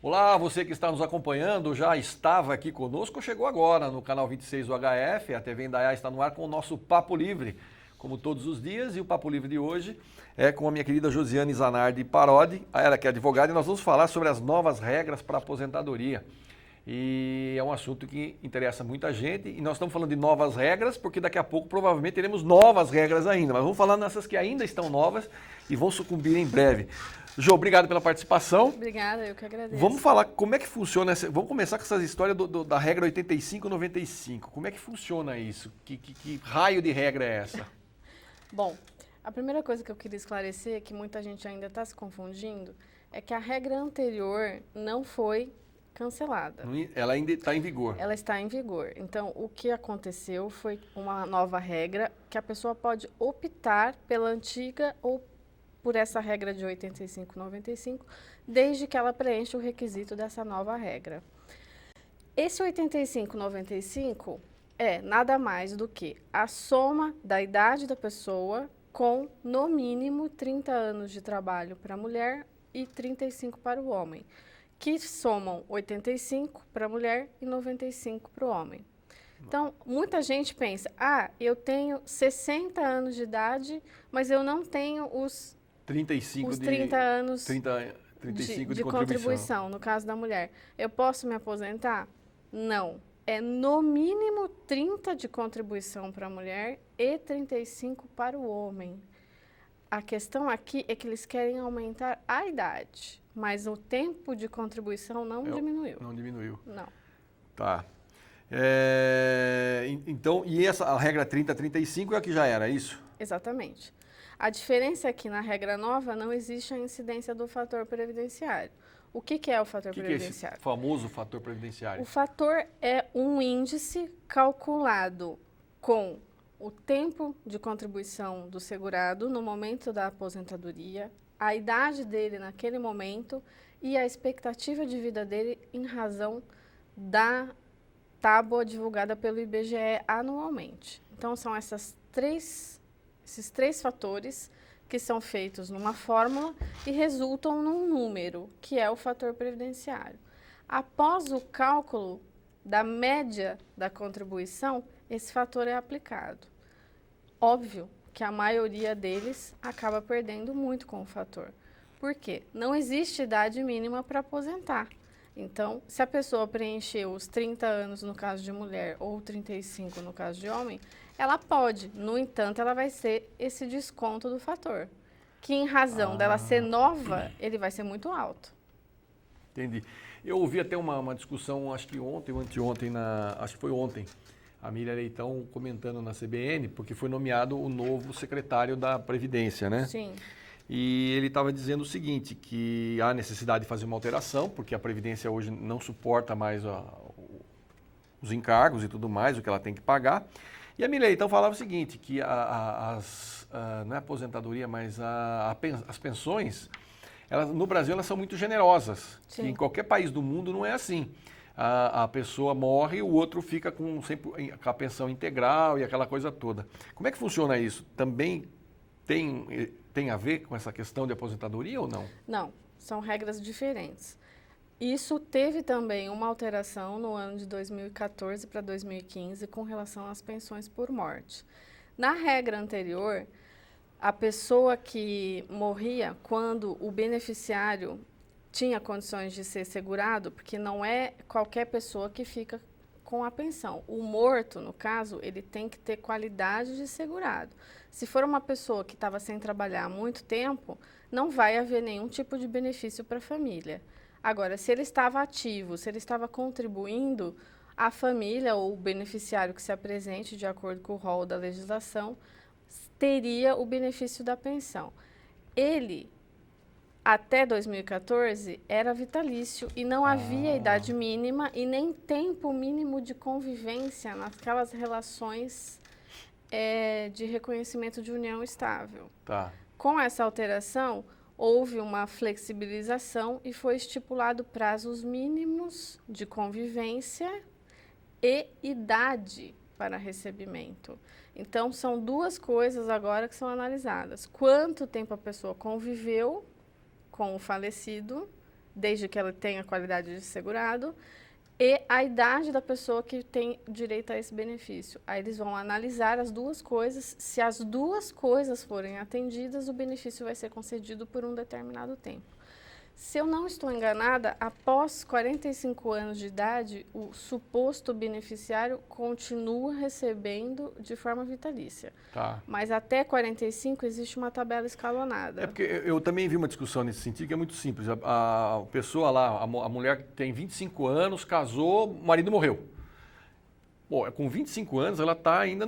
Olá, você que está nos acompanhando, já estava aqui conosco, chegou agora no canal 26 do HF, a TV Indaiá está no ar com o nosso Papo Livre, como todos os dias, e o Papo Livre de hoje é com a minha querida Josiane Zanardi Parodi, ela que é advogada, e nós vamos falar sobre as novas regras para a aposentadoria. E é um assunto que interessa muita gente, e nós estamos falando de novas regras, porque daqui a pouco provavelmente teremos novas regras ainda, mas vamos falar nessas que ainda estão novas e vão sucumbir em breve. Jô, obrigado pela participação. Obrigada, eu que agradeço. Vamos falar como é que funciona, vamos começar com essas histórias da regra 85/95. Como é que funciona isso? Que raio de regra é essa? Bom, a primeira coisa que eu queria esclarecer, que muita gente ainda está se confundindo, é que a regra anterior não foi cancelada. Ela ainda está em vigor. Ela está em vigor. Então, o que aconteceu foi uma nova regra que a pessoa pode optar pela antiga ou por essa regra de 85/95, desde que ela preencha o requisito dessa nova regra. Esse 85/95 é nada mais do que a soma da idade da pessoa com, no mínimo, 30 anos de trabalho para a mulher e 35 para o homem, que somam 85 para a mulher e 95 para o homem. Então, muita gente pensa, eu tenho 60 anos de idade, mas eu não tenho os 30 anos 35 de contribuição, no caso da mulher. Eu posso me aposentar? Não. É no mínimo 30 de contribuição para a mulher e 35 para o homem. A questão aqui é que eles querem aumentar a idade, mas o tempo de contribuição não diminuiu. Não diminuiu. Não. Tá. Então, e a regra 30/35 é a que já era, isso? Exatamente. A diferença é que na regra nova não existe a incidência do fator previdenciário. O que é o fator previdenciário? Que é esse famoso fator previdenciário? O fator é um índice calculado com o tempo de contribuição do segurado no momento da aposentadoria, a idade dele naquele momento e a expectativa de vida dele em razão da tábua divulgada pelo IBGE anualmente. Então, são esses três fatores que são feitos numa fórmula e resultam num número, que é o fator previdenciário. Após o cálculo da média da contribuição, esse fator é aplicado. Óbvio que a maioria deles acaba perdendo muito com o fator. Por quê? Não existe idade mínima para aposentar. Então, se a pessoa preencheu os 30 anos no caso de mulher ou 35 no caso de homem, ela pode. No entanto, ela vai ser esse desconto do fator, que em razão dela ser nova, ele vai ser muito alto. Entendi. Eu ouvi até uma discussão, acho que ontem ou anteontem, acho que foi ontem, a Miriam Leitão comentando na CBN, porque foi nomeado o novo secretário da Previdência, né? Sim. E ele estava dizendo o seguinte, que há necessidade de fazer uma alteração, porque a Previdência hoje não suporta mais os encargos e tudo mais, o que ela tem que pagar. E a Miriam Leitão falava o seguinte, que não é aposentadoria, mas as pensões, no Brasil elas são muito generosas. Sim. E em qualquer país do mundo não é assim. A pessoa morre e o outro fica sempre com a pensão integral e aquela coisa toda. Como é que funciona isso? Também tem a ver com essa questão de aposentadoria ou não? Não, são regras diferentes. Isso teve também uma alteração no ano de 2014 para 2015 com relação às pensões por morte. Na regra anterior, a pessoa que morria quando o beneficiário tinha condições de ser segurado, porque não é qualquer pessoa que fica com a pensão. O morto, no caso, ele tem que ter qualidade de segurado. Se for uma pessoa que estava sem trabalhar há muito tempo, não vai haver nenhum tipo de benefício para a família. Agora, se ele estava ativo, se ele estava contribuindo, a família ou o beneficiário que se apresente de acordo com o rol da legislação teria o benefício da pensão. Ele, até 2014, era vitalício e não havia idade mínima e nem tempo mínimo de convivência naquelas relações de reconhecimento de união estável. Tá. Com essa alteração, houve uma flexibilização e foi estipulado prazos mínimos de convivência e idade para recebimento. Então, são duas coisas agora que são analisadas. Quanto tempo a pessoa conviveu com o falecido desde que ela tenha qualidade de segurado, e a idade da pessoa que tem direito a esse benefício. Aí eles vão analisar as duas coisas. Se as duas coisas forem atendidas, o benefício vai ser concedido por um determinado tempo. Se eu não estou enganada, após 45 anos de idade, o suposto beneficiário continua recebendo de forma vitalícia. Tá. Mas até 45 existe uma tabela escalonada. É porque eu também vi uma discussão nesse sentido que é muito simples. A pessoa lá, a mulher que tem 25 anos, casou, o marido morreu. Bom, com 25 anos ela está ainda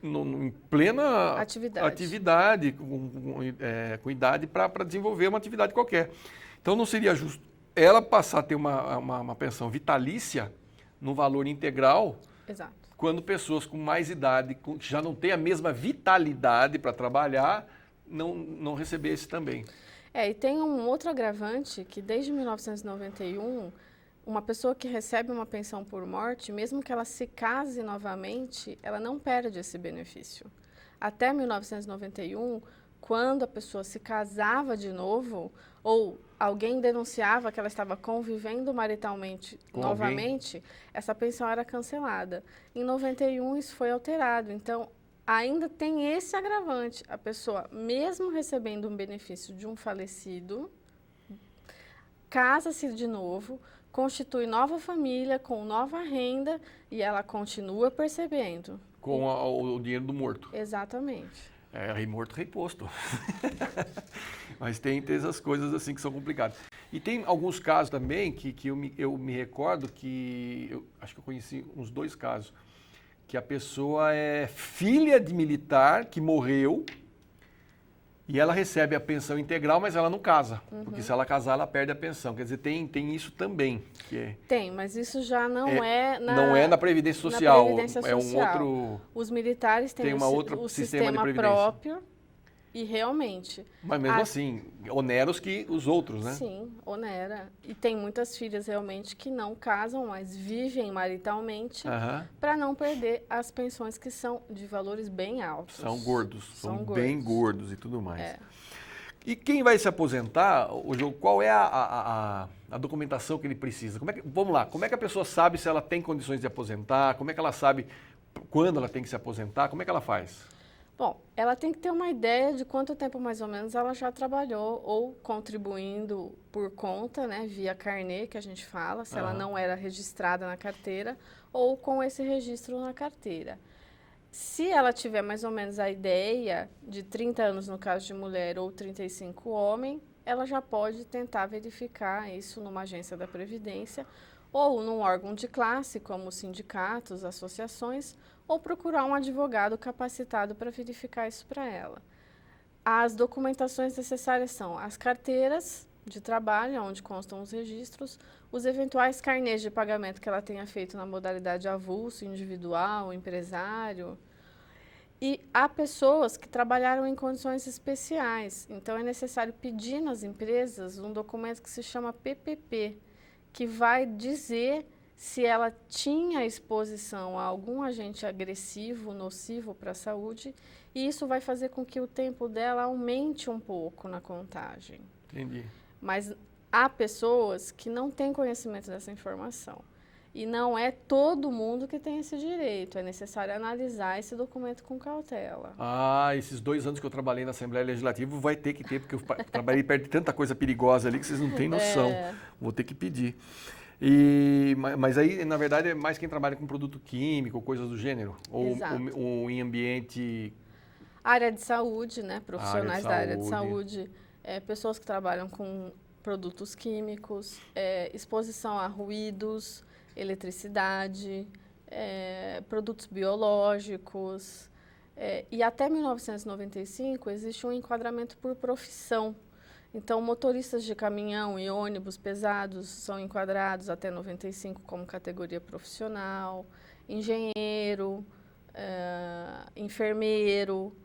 em plena atividade com idade para desenvolver uma atividade qualquer. Então não seria justo ela passar a ter uma pensão vitalícia no valor integral. Exato. Quando pessoas com mais idade, que já não têm a mesma vitalidade para trabalhar, não receber esse também. E tem um outro agravante que desde 1991... uma pessoa que recebe uma pensão por morte, mesmo que ela se case novamente, ela não perde esse benefício. Até 1991, quando a pessoa se casava de novo, ou alguém denunciava que ela estava convivendo maritalmente novamente, essa pensão era cancelada. Em 91, isso foi alterado. Então, ainda tem esse agravante. A pessoa, mesmo recebendo um benefício de um falecido, casa-se de novo, constitui nova família, com nova renda, e ela continua percebendo. Com o dinheiro do morto. Exatamente. Rei morto, rei posto. Mas tem essas coisas assim que são complicadas. E tem alguns casos também que eu me recordo que, acho que eu conheci uns 2 casos, que a pessoa é filha de militar que morreu, e ela recebe a pensão integral, mas ela não casa. Porque se ela casar, ela perde a pensão. Quer dizer, tem isso também. Tem, mas isso já não é na Previdência Social. Na Previdência Social. É um outro... Os militares têm o sistema próprio e realmente... Mas mesmo assim, oneros que os outros, né? Sim, onera. E tem muitas filhas realmente que não casam, mas vivem maritalmente para não perder as pensões que são de valores bem altos. São gordos, são bem gordos e tudo mais. E quem vai se aposentar, qual é a documentação que ele precisa? Vamos lá, como é que a pessoa sabe se ela tem condições de aposentar? Como é que ela sabe quando ela tem que se aposentar? Como é que ela faz? Bom, ela tem que ter uma ideia de quanto tempo mais ou menos ela já trabalhou ou contribuindo por conta, né, via carnê, que a gente fala, se ela não era registrada na carteira, ou com esse registro na carteira. Se ela tiver mais ou menos a ideia de 30 anos no caso de mulher ou 35 homem, ela já pode tentar verificar isso numa agência da Previdência ou num órgão de classe, como sindicatos, associações, ou procurar um advogado capacitado para verificar isso para ela. As documentações necessárias são as carteiras de trabalho, onde constam os registros, os eventuais carnês de pagamento que ela tenha feito na modalidade avulso, individual, empresário. E há pessoas que trabalharam em condições especiais, então é necessário pedir nas empresas um documento que se chama PPP, que vai dizer se ela tinha exposição a algum agente agressivo, nocivo para a saúde, e isso vai fazer com que o tempo dela aumente um pouco na contagem. Entendi. Mas há pessoas que não têm conhecimento dessa informação. E não é todo mundo que tem esse direito. É necessário analisar esse documento com cautela. Esses 2 anos que eu trabalhei na Assembleia Legislativa vai ter que ter, porque eu trabalhei perto de tanta coisa perigosa ali que vocês não têm noção. Vou ter que pedir. Mas aí, na verdade, é mais quem trabalha com produto químico, coisas do gênero? Ou em ambiente... Área de saúde, né? Profissionais da área de saúde. Pessoas que trabalham com produtos químicos, exposição a ruídos, eletricidade, produtos biológicos. E até 1995 existe um enquadramento por profissão. Então, motoristas de caminhão e ônibus pesados são enquadrados até 95 como categoria profissional, engenheiro, enfermeiro,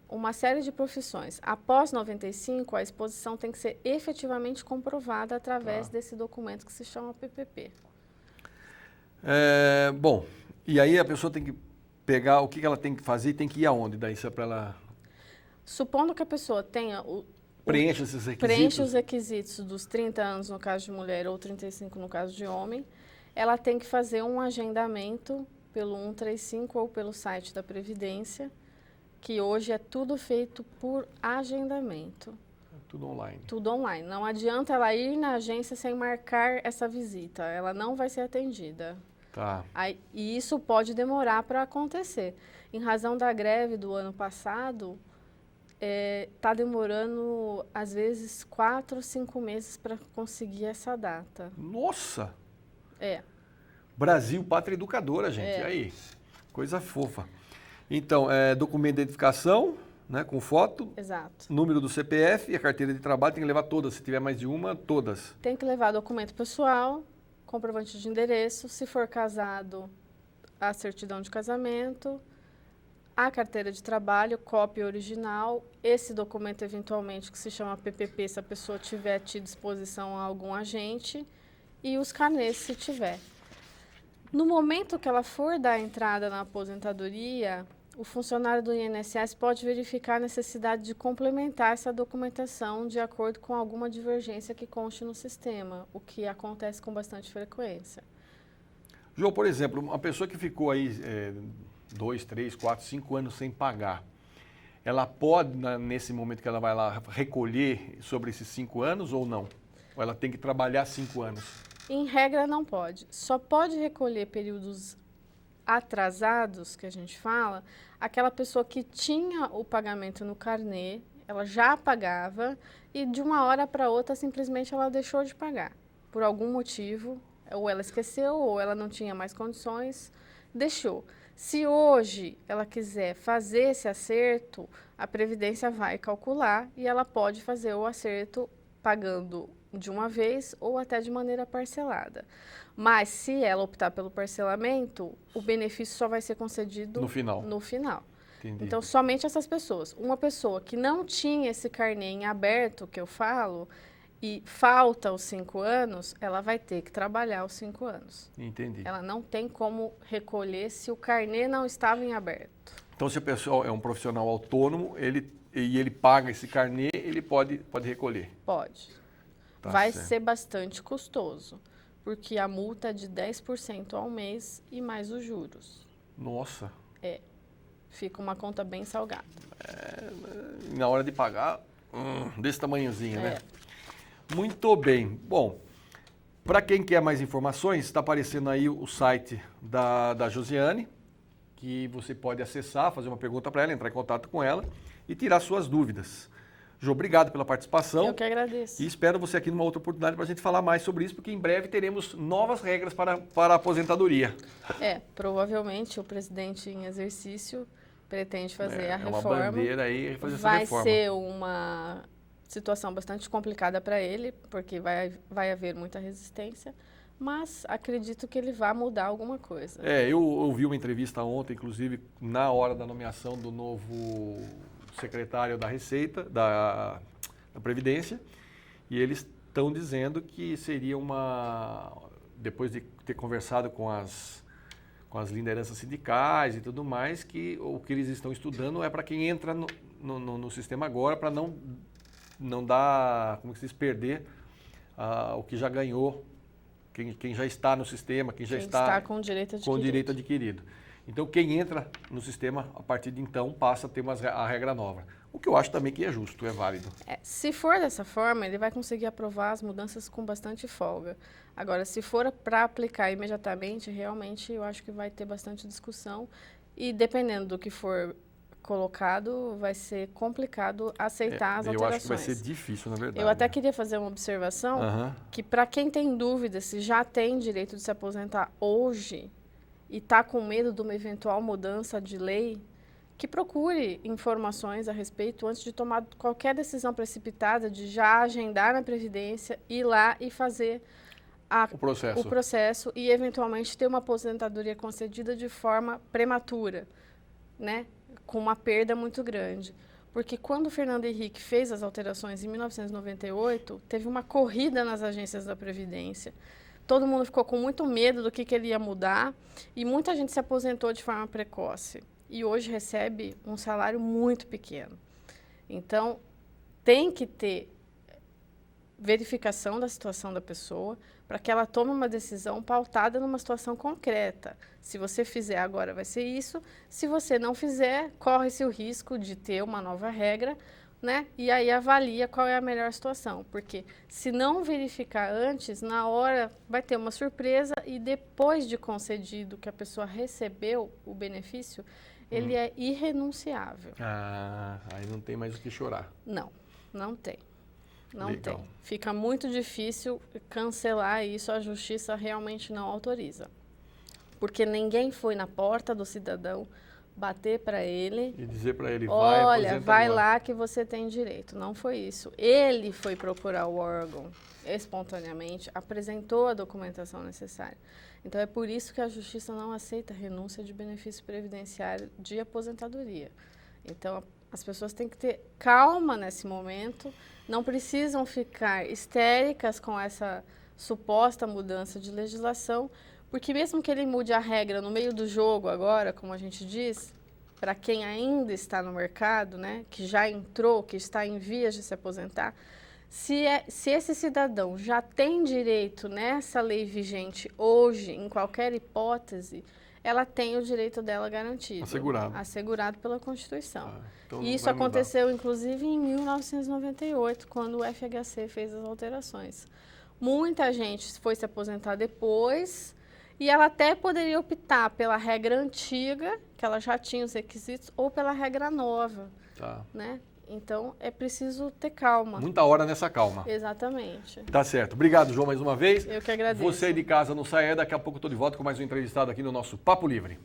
uma série de profissões. Após 95, a exposição tem que ser efetivamente comprovada através desse documento que se chama PPP. Bom, e aí a pessoa tem que pegar o que ela tem que fazer e tem que ir aonde daí, se é para ela... Supondo que a pessoa tenha Preenche esses requisitos? Preenche os requisitos dos 30 anos no caso de mulher ou 35 no caso de homem. Ela tem que fazer um agendamento pelo 135 ou pelo site da Previdência, que hoje é tudo feito por agendamento. Tudo online. Tudo online. Não adianta ela ir na agência sem marcar essa visita. Ela não vai ser atendida. Tá. E isso pode demorar para acontecer. Em razão da greve do ano passado, está demorando, às vezes, 4, 5 meses para conseguir essa data. Nossa! É. Brasil, pátria educadora, gente. E aí? Coisa fofa. Então, documento de identificação, né, com foto. Exato. Número do CPF e a carteira de trabalho. Tem que levar todas. Se tiver mais de uma, todas. Tem que levar documento pessoal, comprovante de endereço. Se for casado, a certidão de casamento, a carteira de trabalho, cópia original. Esse documento, eventualmente, que se chama PPP, se a pessoa tiver tido exposição a algum agente. E os carnês, se tiver. No momento que ela for dar entrada na aposentadoria, o funcionário do INSS pode verificar a necessidade de complementar essa documentação de acordo com alguma divergência que conste no sistema, o que acontece com bastante frequência. João, por exemplo, uma pessoa que ficou aí 2, 3, 4, 5 anos sem pagar, ela pode, nesse momento que ela vai lá, recolher sobre esses 5 anos ou não? Ou ela tem que trabalhar 5 anos? Em regra, não pode. Só pode recolher períodos atrasados, que a gente fala, aquela pessoa que tinha o pagamento no carnê, ela já pagava e de uma hora para outra simplesmente ela deixou de pagar. Por algum motivo, ou ela esqueceu, ou ela não tinha mais condições, deixou. Se hoje ela quiser fazer esse acerto, a Previdência vai calcular e ela pode fazer o acerto pagando de uma vez ou até de maneira parcelada. Mas se ela optar pelo parcelamento, o benefício só vai ser concedido no final. No final. Entendi. Então, somente essas pessoas. Uma pessoa que não tinha esse carnê em aberto, que eu falo, e falta os 5 anos, ela vai ter que trabalhar os 5 anos. Entendi. Ela não tem como recolher se o carnê não estava em aberto. Então, se o pessoal é um profissional autônomo, ele paga esse carnê, ele pode recolher? Pode. Tá vai certo. ser bastante custoso, porque a multa é de 10% ao mês e mais os juros. Nossa. Fica uma conta bem salgada. Na hora de pagar, desse tamanhozinho, né? Muito bem. Bom, para quem quer mais informações, está aparecendo aí o site da Josiane, que você pode acessar, fazer uma pergunta para ela, entrar em contato com ela e tirar suas dúvidas. Jô, obrigado pela participação. Eu que agradeço. E espero você aqui numa outra oportunidade para a gente falar mais sobre isso, porque em breve teremos novas regras para a aposentadoria. Provavelmente o presidente em exercício pretende fazer a reforma. Uma bandeira aí, fazer essa vai reforma. ser uma situação bastante complicada para ele, porque vai haver muita resistência, mas acredito que ele vai mudar alguma coisa. Eu ouvi uma entrevista ontem, inclusive, na hora da nomeação do novo secretário da Receita, da Previdência, e eles estão dizendo que seria depois de ter conversado com as lideranças sindicais e tudo mais, que o que eles estão estudando é para quem entra no sistema agora, para não dar, como se diz, perder o que já ganhou, quem já está no sistema, quem já está com direito adquirido. Então, quem entra no sistema, a partir de então, passa a ter a regra nova. O que eu acho também que é justo, é válido. Se for dessa forma, ele vai conseguir aprovar as mudanças com bastante folga. Agora, se for para aplicar imediatamente, realmente eu acho que vai ter bastante discussão. E dependendo do que for colocado, vai ser complicado aceitar as alterações. Eu acho que vai ser difícil, na verdade. Eu até queria fazer uma observação, que para quem tem dúvida se já tem direito de se aposentar hoje e está com medo de uma eventual mudança de lei, que procure informações a respeito antes de tomar qualquer decisão precipitada de já agendar na Previdência, ir lá e fazer o processo e, eventualmente, ter uma aposentadoria concedida de forma prematura, né? Com uma perda muito grande. Porque quando o Fernando Henrique fez as alterações em 1998, teve uma corrida nas agências da Previdência. Todo mundo ficou com muito medo do que ele ia mudar e muita gente se aposentou de forma precoce. E hoje recebe um salário muito pequeno. Então, tem que ter verificação da situação da pessoa para que ela tome uma decisão pautada numa situação concreta. Se você fizer agora, vai ser isso. Se você não fizer, corre-se o risco de ter uma nova regra, né? E aí avalia qual é a melhor situação. Porque se não verificar antes, na hora vai ter uma surpresa e depois de concedido que a pessoa recebeu o benefício, ele é irrenunciável. Ah, aí não tem mais o que chorar. Não, não tem. Não Legal. tem. Fica muito difícil cancelar isso, a justiça realmente não autoriza. Porque ninguém foi na porta do cidadão bater para ele, E dizer para ele, olha, vai agora. lá que você tem direito. Não foi isso. Ele foi procurar o órgão espontaneamente, apresentou a documentação necessária. Então, é por isso que a justiça não aceita renúncia de benefício previdenciário de aposentadoria. Então, as pessoas têm que ter calma nesse momento, não precisam ficar histéricas com essa suposta mudança de legislação, porque mesmo que ele mude a regra no meio do jogo agora, como a gente diz, para quem ainda está no mercado, né, que já entrou, que está em vias de se aposentar, se esse cidadão já tem direito nessa lei vigente hoje, em qualquer hipótese, ela tem o direito dela garantido. Assegurado. Assegurado pela Constituição. Então E isso vai mudar. aconteceu, inclusive, em 1998, quando o FHC fez as alterações. Muita gente foi se aposentar depois e ela até poderia optar pela regra antiga, que ela já tinha os requisitos, ou pela regra nova, Tá. né? Então, é preciso ter calma. Muita hora nessa calma. Exatamente. Tá certo. Obrigado, João, mais uma vez. Eu que agradeço. Você de casa não saia, daqui a pouco eu estou de volta com mais um entrevistado aqui no nosso Papo Livre.